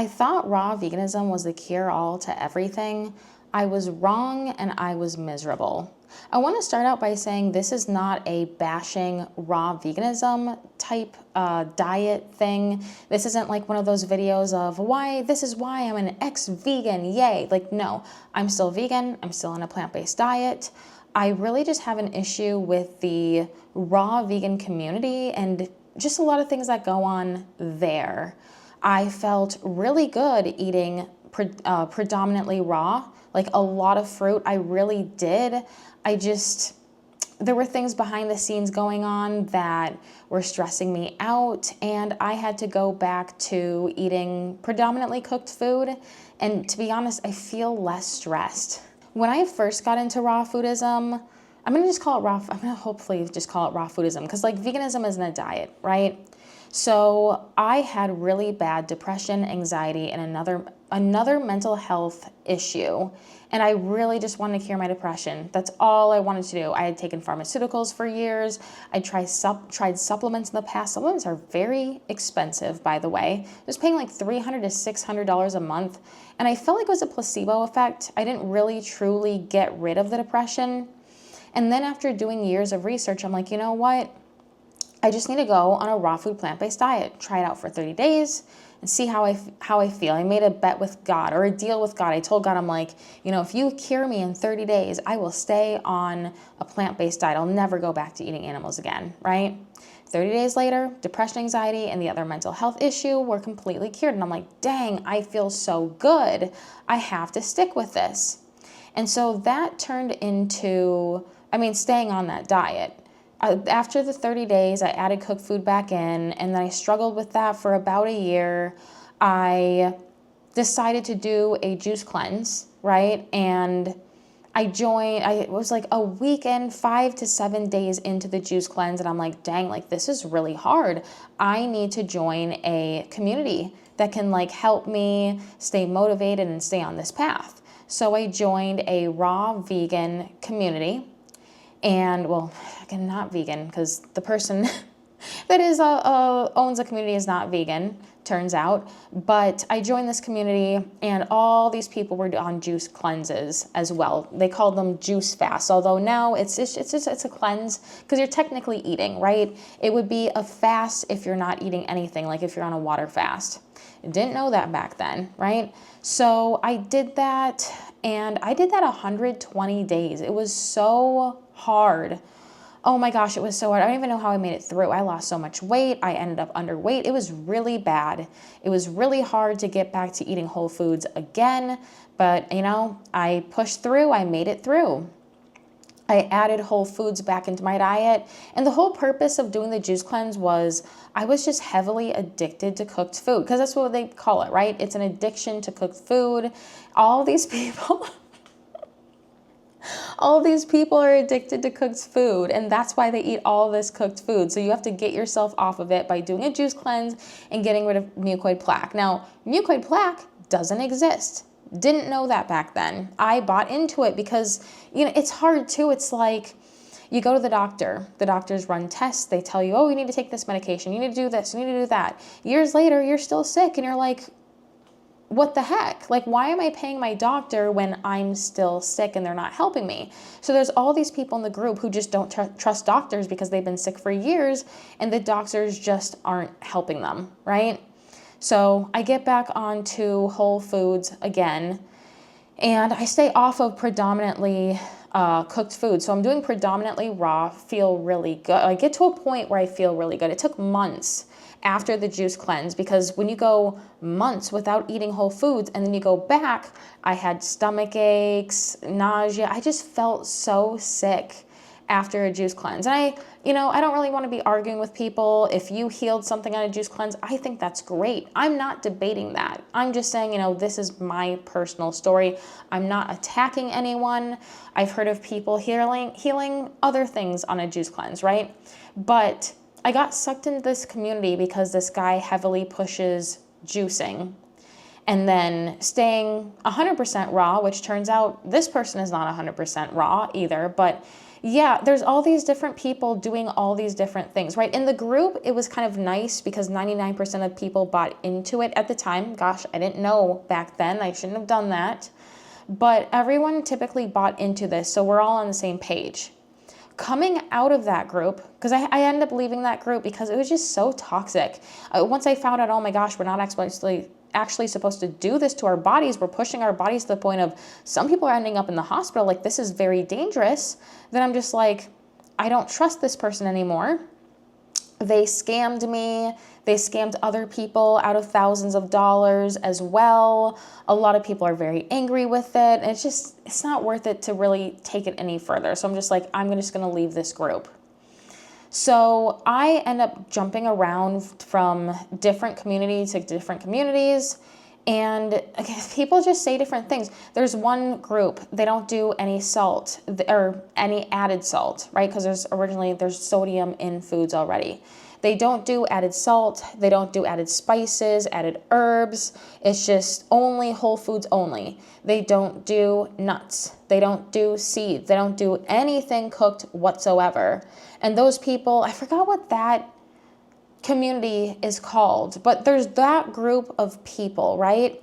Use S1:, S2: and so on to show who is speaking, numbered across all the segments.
S1: I thought raw veganism was the cure-all to everything. I was wrong and I was miserable. I want to start out by saying this is not a bashing raw veganism type diet thing. This isn't like one of those videos of this is why I'm an ex-vegan, yay. Like, no, I'm still vegan. I'm still on a plant-based diet. I really just have an issue with the raw vegan community and just a lot of things that go on there. I felt really good eating predominantly raw, like a lot of fruit. I really did. There were things behind the scenes going on that were stressing me out, and I had to go back to eating predominantly cooked food. And to be honest, I feel less stressed. When I first got into raw foodism, I'm gonna hopefully just call it raw foodism, because like veganism isn't a diet, right? So I had really bad depression, anxiety, and another mental health issue. And I really just wanted to cure my depression. That's all I wanted to do. I had taken pharmaceuticals for years. I tried supplements in the past. Supplements are very expensive, by the way. I was paying like $300 to $600 a month. And I felt like it was a placebo effect. I didn't really truly get rid of the depression. And then after doing years of research, I'm like, you know what? I just need to go on a raw food plant-based diet, try it out for 30 days and see how I feel. I made a bet with God, or a deal with God. I told God, I'm like, if you cure me in 30 days, I will stay on a plant-based diet. I'll never go back to eating animals again, right? 30 days later, depression, anxiety, and the other mental health issue were completely cured. And I'm like, dang, I feel so good. I have to stick with this. And so that turned into, staying on that diet. After the 30 days, I added cooked food back in, and then I struggled with that for about a year. I decided to do a juice cleanse, right? And it was like a weekend, 5 to 7 days into the juice cleanse, and I'm like, dang, like this is really hard. I need to join a community that can like help me stay motivated and stay on this path. So I joined a raw vegan community. And well, again, not vegan, because the person that owns a community is not vegan, turns out. But I joined this community, and all these people were on juice cleanses as well. They called them juice fasts, although now it's a cleanse because you're technically eating, right? It would be a fast if you're not eating anything, like if you're on a water fast. Didn't know that back then, right? So I did that, and I did that 120 days. It was so hard. Oh my gosh, it was so hard. I don't even know how I made it through. I lost so much weight. I ended up underweight. It was really bad. It was really hard to get back to eating whole foods again, but I pushed through. I made it through. I added whole foods back into my diet. And the whole purpose of doing the juice cleanse was I was just heavily addicted to cooked food, because that's what they call it, right? It's an addiction to cooked food. All these people are addicted to cooked food, and that's why they eat all this cooked food. So you have to get yourself off of it by doing a juice cleanse and getting rid of mucoid plaque. Now, mucoid plaque doesn't exist. Didn't know that back then. I bought into it because, it's hard too. It's like you go to the doctor. The doctors run tests. They tell you, oh, you need to take this medication. You need to do this. You need to do that. Years later, you're still sick, and you're like, what the heck? Like, why am I paying my doctor when I'm still sick and they're not helping me? So there's all these people in the group who just don't trust doctors because they've been sick for years, and the doctors just aren't helping them, right? So I get back onto whole foods again, and I stay off of predominantly cooked food. So I'm doing predominantly raw, feel really good. I get to a point where I feel really good. It took months after the juice cleanse, because when you go months without eating whole foods and then you go back, I had stomach aches, nausea. I just felt so sick after a juice cleanse. And I don't really want to be arguing with people. If you healed something on a juice cleanse, I think that's great. I'm not debating that. I'm just saying, this is my personal story. I'm not attacking anyone. I've heard of people healing other things on a juice cleanse, right? But I got sucked into this community because this guy heavily pushes juicing and then staying 100% raw, which turns out this person is not 100% raw either, but Yeah, there's all these different people doing all these different things, right? In the group, it was kind of nice because 99% of people bought into it at the time. Gosh, I didn't know back then. I shouldn't have done that. But everyone typically bought into this, so we're all on the same page. Coming out of that group, because I ended up leaving that group because it was just so toxic. Once I found out, oh my gosh, we're not actually supposed to do this to our bodies. We're pushing our bodies to the point of some people are ending up in the hospital. Like, this is very dangerous. Then I'm just like, I don't trust this person anymore. They scammed me. They scammed other people out of thousands of dollars as well. A lot of people are very angry with it. And it's not worth it to really take it any further. So I'm just like, I'm just going to leave this group. So I end up jumping around from different community to different communities. And people just say different things. There's one group, they don't do any salt or any added salt, right? Because there's sodium in foods already. They don't do added salt. They don't do added spices, added herbs. It's just only whole foods only. They don't do nuts. They don't do seeds. They don't do anything cooked whatsoever. And those people, I forgot what that community is called, but there's that group of people, right?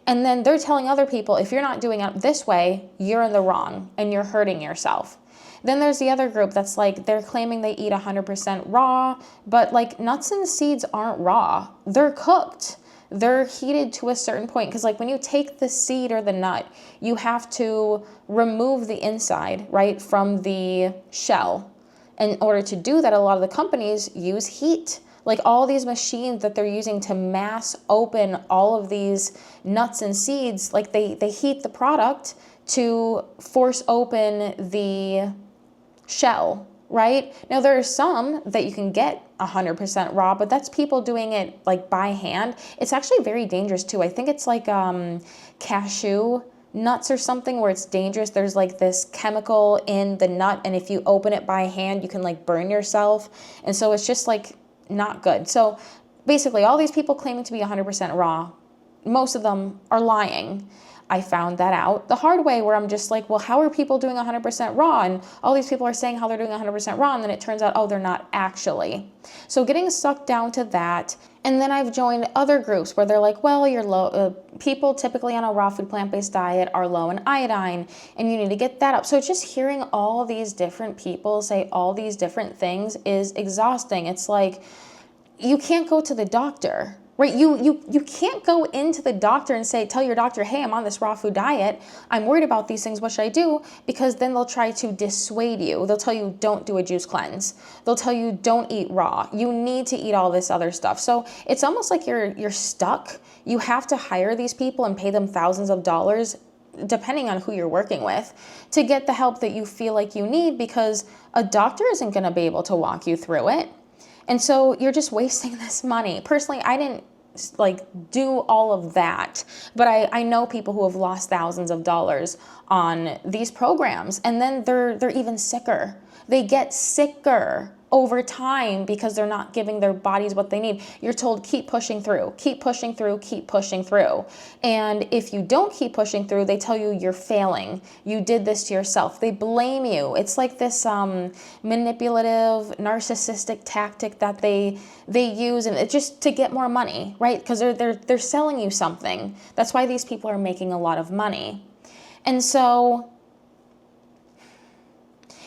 S1: And then they're telling other people, if you're not doing it this way, you're in the wrong and you're hurting yourself. Then there's the other group that's like, they're claiming they eat 100% raw, but like nuts and seeds aren't raw. They're cooked. They're heated to a certain point. Because like when you take the seed or the nut, you have to remove the inside, right, from the shell. In order to do that, a lot of the companies use heat. Like all these machines that they're using to mass open all of these nuts and seeds, like they heat the product to force open the shell, right? Now there are some that you can get 100% raw, but that's people doing it like by hand. It's actually very dangerous too. I think it's like cashew nuts or something where it's dangerous. There's like this chemical in the nut, and if you open it by hand, you can like burn yourself. And so it's just like not good. So basically all these people claiming to be 100% raw, most of them are lying. I found that out the hard way, where I'm just like, well, how are people doing 100% raw? And all these people are saying how they're doing 100% raw, and then it turns out, oh, they're not actually. So getting sucked down to that. And then I've joined other groups where they're like, well, you're low. People typically on a raw food plant-based diet are low in iodine, and you need to get that up. So just hearing all these different people say all these different things is exhausting. It's like, you can't go to the doctor, right? You can't go into the doctor and tell your doctor, hey, I'm on this raw food diet. I'm worried about these things. What should I do? Because then they'll try to dissuade you. They'll tell you, don't do a juice cleanse. They'll tell you, don't eat raw. You need to eat all this other stuff. So it's almost like you're stuck. You have to hire these people and pay them thousands of dollars, depending on who you're working with, to get the help that you feel like you need, because a doctor isn't going to be able to walk you through it. And so you're just wasting this money. Personally, I didn't do all of that, but I know people who have lost thousands of dollars on these programs, and then they're even sicker. They get sicker over time because they're not giving their bodies what they need. You're told, keep pushing through, keep pushing through, keep pushing through. And if you don't keep pushing through, they tell you you're failing. You did this to yourself. They blame you. It's like this manipulative, narcissistic tactic that they use, and it's just to get more money, right? Because they're selling you something. That's why these people are making a lot of money. And so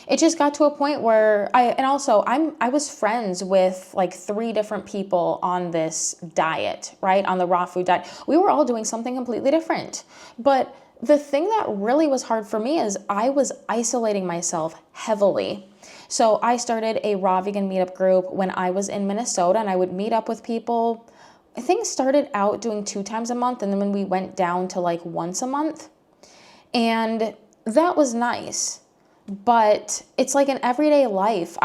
S1: it just got to a point where I was friends with like 3 different people on this diet, right? On the raw food diet. We were all doing something completely different. But the thing that really was hard for me is I was isolating myself heavily. So I started a raw vegan meetup group when I was in Minnesota, and I would meet up with people. I think started out doing 2 times a month, and then when we went down to like once a month. And that was nice. But it's like in everyday life,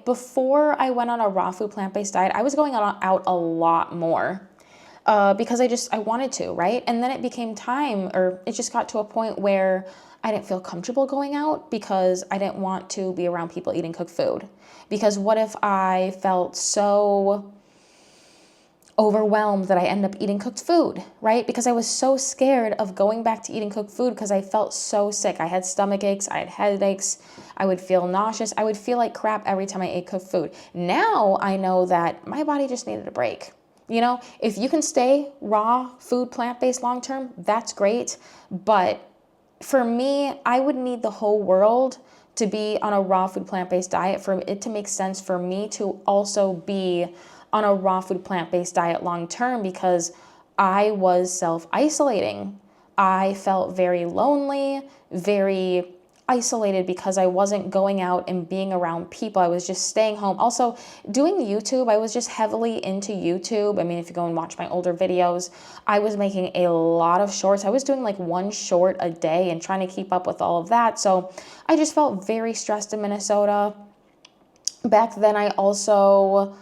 S1: before I went on a raw food plant-based diet, I was going out a lot more because I wanted to, right? And then it became time, or it just got to a point where I didn't feel comfortable going out because I didn't want to be around people eating cooked food. Because what if I felt so overwhelmed that I end up eating cooked food, right? Because I was so scared of going back to eating cooked food because I felt so sick. I had stomach aches, I had headaches, I would feel nauseous. I would feel like crap every time I ate cooked food. Now I know that my body just needed a break. You know, if you can stay raw food, plant-based long term, that's great. But for me, I would need the whole world to be on a raw food, plant-based diet for it to make sense for me to also be on a raw food, plant-based diet long term, because I was self-isolating. I felt very lonely, very isolated because I wasn't going out and being around people. I was just staying home. Also, doing YouTube, I was just heavily into YouTube. I mean, if you go and watch my older videos, I was making a lot of shorts. I was doing like one short a day and trying to keep up with all of that. So I just felt very stressed in Minnesota. Back then, I also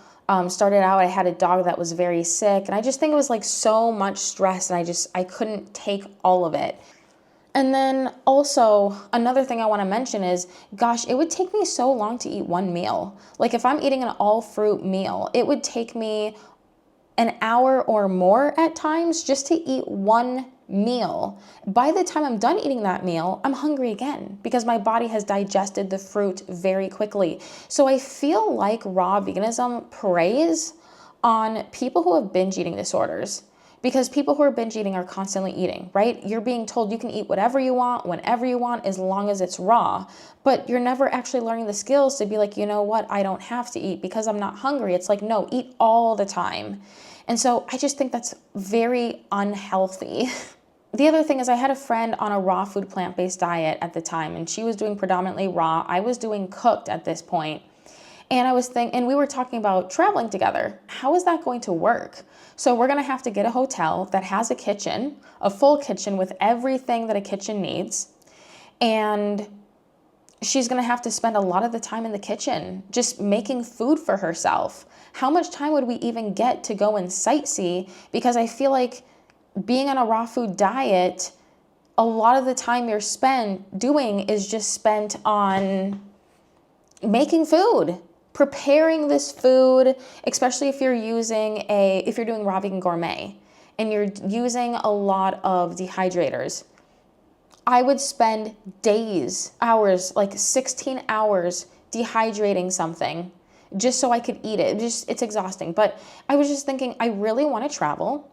S1: started out, I had a dog that was very sick, and I just think it was like so much stress, and I couldn't take all of it. And then also, another thing I want to mention is, gosh, it would take me so long to eat one meal. Like if I'm eating an all fruit meal, it would take me an hour or more at times just to eat one meal. By the time I'm done eating that meal, I'm hungry again because my body has digested the fruit very quickly. So I feel like raw veganism preys on people who have binge eating disorders. Because people who are binge eating are constantly eating, right? You're being told you can eat whatever you want, whenever you want, as long as it's raw. But you're never actually learning the skills to be like, you know what, I don't have to eat because I'm not hungry. It's like, no, eat all the time. And so I just think that's very unhealthy. The other thing is I had a friend on a raw food, plant-based diet at the time, and she was doing predominantly raw. I was doing cooked at this point. And we were talking about traveling together. How is that going to work? So we're going to have to get a hotel that has a kitchen, a full kitchen with everything that a kitchen needs. And she's going to have to spend a lot of the time in the kitchen just making food for herself. How much time would we even get to go and sightsee? Because I feel like being on a raw food diet, a lot of the time you're spent doing is just spent on making food. Preparing this food, especially if you're doing raw vegan gourmet and you're using a lot of dehydrators. I would spend days, hours, like 16 hours dehydrating something just so I could eat it. It's exhausting. But I was just thinking, I really want to travel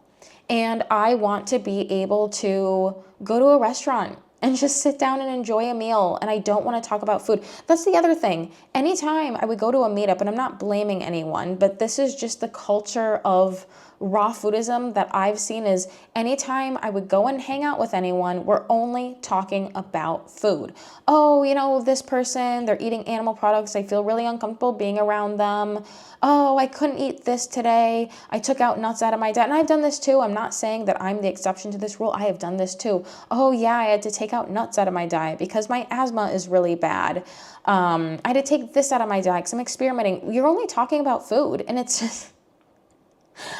S1: and I want to be able to go to a restaurant and just sit down and enjoy a meal. And I don't want to talk about food. That's the other thing. Anytime I would go to a meetup, and I'm not blaming anyone, but this is just the culture of raw foodism that I've seen, is anytime I would go and hang out with anyone, we're only talking about food. Oh, you know, this person, they're eating animal products. I feel really uncomfortable being around them. Oh, I couldn't eat this today. I took out nuts out of my diet. And I've done this too. I'm not saying that I'm the exception to this rule. I have done this too. Oh yeah, I had to take out nuts out of my diet because my asthma is really bad. I had to take this out of my diet because I'm experimenting. You're only talking about food, and it's just...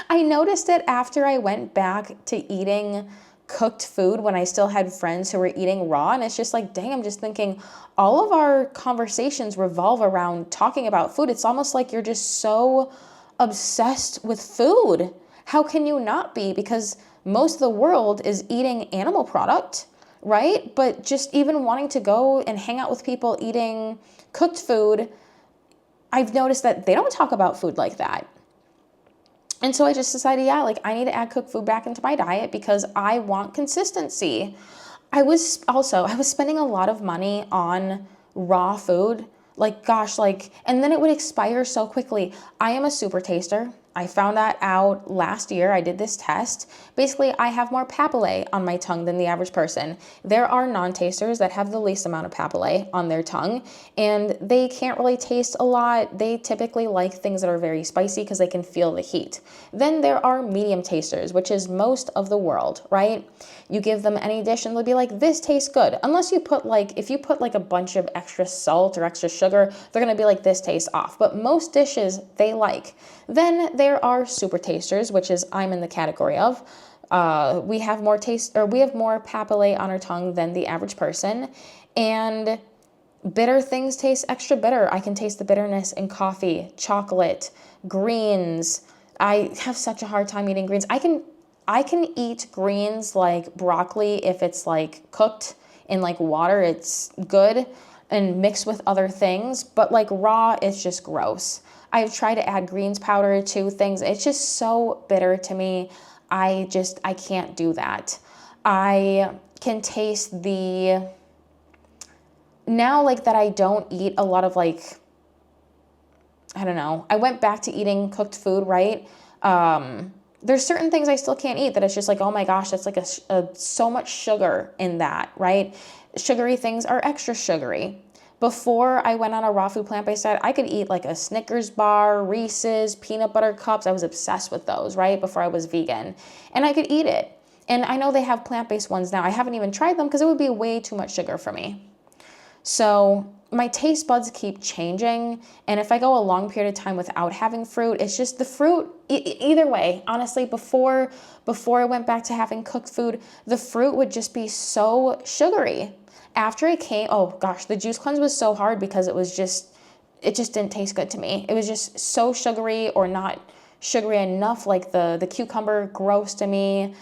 S1: I noticed it after I went back to eating cooked food when I still had friends who were eating raw, and it's just like, dang, I'm just thinking all of our conversations revolve around talking about food. It's almost like you're just so obsessed with food. How can you not be? Because most of the world is eating animal product, right? But just even wanting to go and hang out with people eating cooked food, I've noticed that they don't talk about food like that. And so I just decided, yeah, like I need to add cooked food back into my diet because I want consistency. I was spending a lot of money on raw food. Like, gosh, and then it would expire so quickly. I am a super taster. I found that out last year. I did this test. Basically, I have more papillae on my tongue than the average person. There are non-tasters that have the least amount of papillae on their tongue, and they can't really taste a lot. They typically like things that are very spicy because they can feel the heat. Then there are medium tasters, which is most of the world, right? You give them any dish and they'll be like, this tastes good. Unless you put if you put a bunch of extra salt or extra sugar, they're gonna be like, this tastes off. But most dishes they like. Then there are super tasters, which is I'm in the category of. We have more papillae on our tongue than the average person. And bitter things taste extra bitter. I can taste the bitterness in coffee, chocolate, greens. I have such a hard time eating greens. I can eat greens like broccoli if it's like cooked in like water, it's good. and mixed with other things, but like raw, it's just gross. I've tried to add greens powder to things. It's just so bitter to me. I can't do that. I can taste now like that I don't eat a lot of like, I don't know. I went back to eating cooked food, right? There's certain things I still can't eat that it's just like, oh my gosh, that's like so much sugar in that, right? Sugary things are extra sugary. Before I went on a raw food plant-based diet, I could eat like a Snickers bar, Reese's, peanut butter cups. I was obsessed with those, right? Before I was vegan. And I could eat it. And I know they have plant-based ones now. I haven't even tried them because it would be way too much sugar for me. So my taste buds keep changing, and if I go a long period of time without having fruit, it's just the fruit, either way, honestly, before I went back to having cooked food, the fruit would just be so sugary. After I came, oh gosh, the juice cleanse was so hard because it just didn't taste good to me. It was just so sugary or not sugary enough, like the cucumber, gross to me.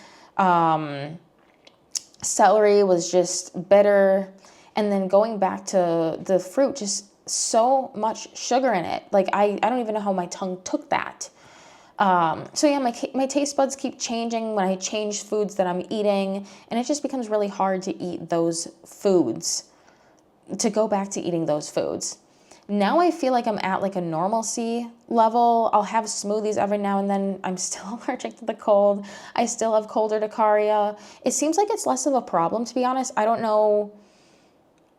S1: Celery was just bitter. And then going back to the fruit, just so much sugar in it. Like, I don't even know how my tongue took that. So yeah, my taste buds keep changing when I change foods that I'm eating. And it just becomes really hard to eat those foods, to go back to eating those foods. Now I feel like I'm at like a normalcy level. I'll have smoothies every now and then. I'm still allergic to the cold. I still have cold urticaria. It seems like it's less of a problem, to be honest. I don't know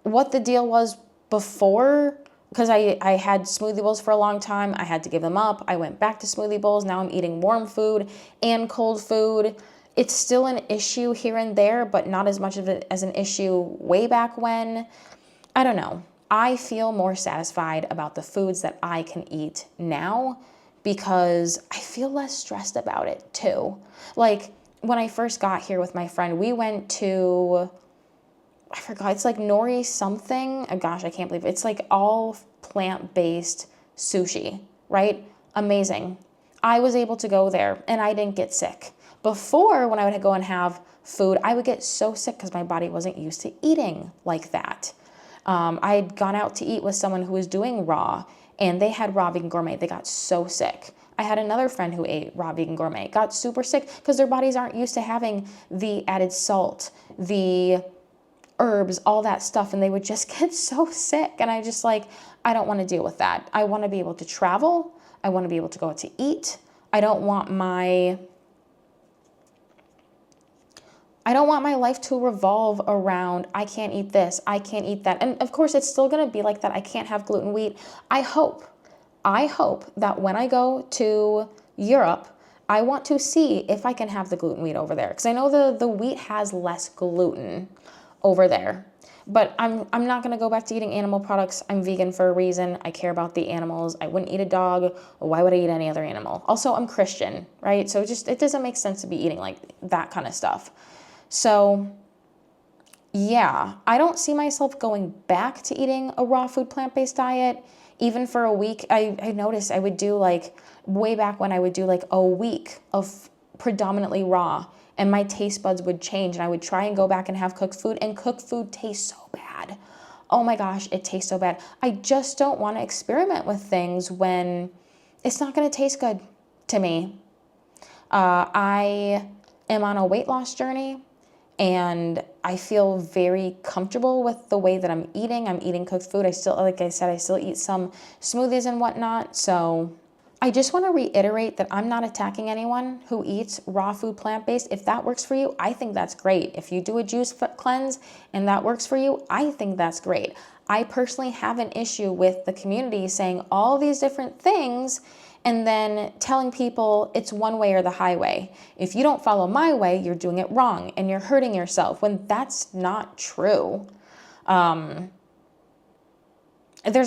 S1: what the deal was before, because I had smoothie bowls for a long time. I had to give them up. I went back to smoothie bowls. Now I'm eating warm food and cold food. It's still an issue here and there, but not as much of it as an issue way back when. I don't know. I feel more satisfied about the foods that I can eat now because I feel less stressed about it too. Like when I first got here with my friend, we went to, I forgot, it's like nori something. Oh gosh, I can't believe it. It's like all plant-based sushi, right? Amazing. I was able to go there and I didn't get sick. Before, when I would go and have food, I would get so sick because my body wasn't used to eating like that. I had gone out to eat with someone who was doing raw and they had raw vegan gourmet. They got so sick. I had another friend who ate raw vegan gourmet, got super sick because their bodies aren't used to having the added salt, the herbs, all that stuff, and they would just get so sick. And I just like, I don't want to deal with that. I want to be able to travel. I want to be able to go out to eat. I don't want my life to revolve around, I can't eat this, I can't eat that. And of course, it's still going to be like that. I can't have gluten wheat. I hope that when I go to Europe, I want to see if I can have the gluten wheat over there. Because I know the wheat has less gluten over there. But I'm not going to go back to eating animal products. I'm vegan for a reason. I care about the animals. I wouldn't eat a dog. Why would I eat any other animal? Also, I'm Christian, right? So it doesn't make sense to be eating like that kind of stuff. So yeah, I don't see myself going back to eating a raw food plant-based diet. Even for a week, I noticed I would do like, way back when I would do like a week of predominantly raw and my taste buds would change and I would try and go back and have cooked food, and cooked food tastes so bad. Oh my gosh, it tastes so bad. I just don't want to experiment with things when it's not going to taste good to me. I am on a weight loss journey. And I feel very comfortable with the way that I'm eating. I'm eating cooked food. I still, like I said, I still eat some smoothies and whatnot. So I just want to reiterate that I'm not attacking anyone who eats raw food plant-based. If that works for you, I think that's great. If you do a juice cleanse and that works for you, I think that's great. I personally have an issue with the community saying all these different things and then telling people it's one way or the highway. If you don't follow my way, you're doing it wrong and you're hurting yourself, when that's not true. There's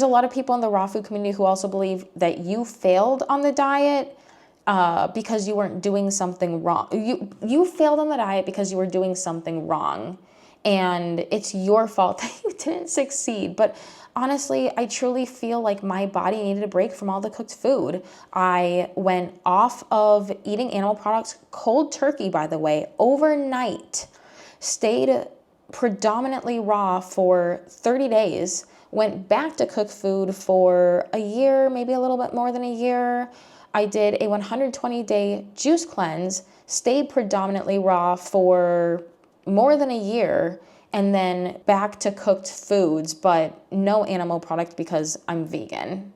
S1: a lot of people in the raw food community who also believe that you failed on the diet because you weren't doing something wrong. You failed on the diet because you were doing something wrong, and it's your fault that you didn't succeed. But honestly, I truly feel like my body needed a break from all the cooked food. I went off of eating animal products, cold turkey, by the way, overnight, stayed predominantly raw for 30 days, went back to cook food for a year, maybe a little bit more than a year. I did a 120-day juice cleanse, stayed predominantly raw for more than a year, and then back to cooked foods, but no animal product because I'm vegan.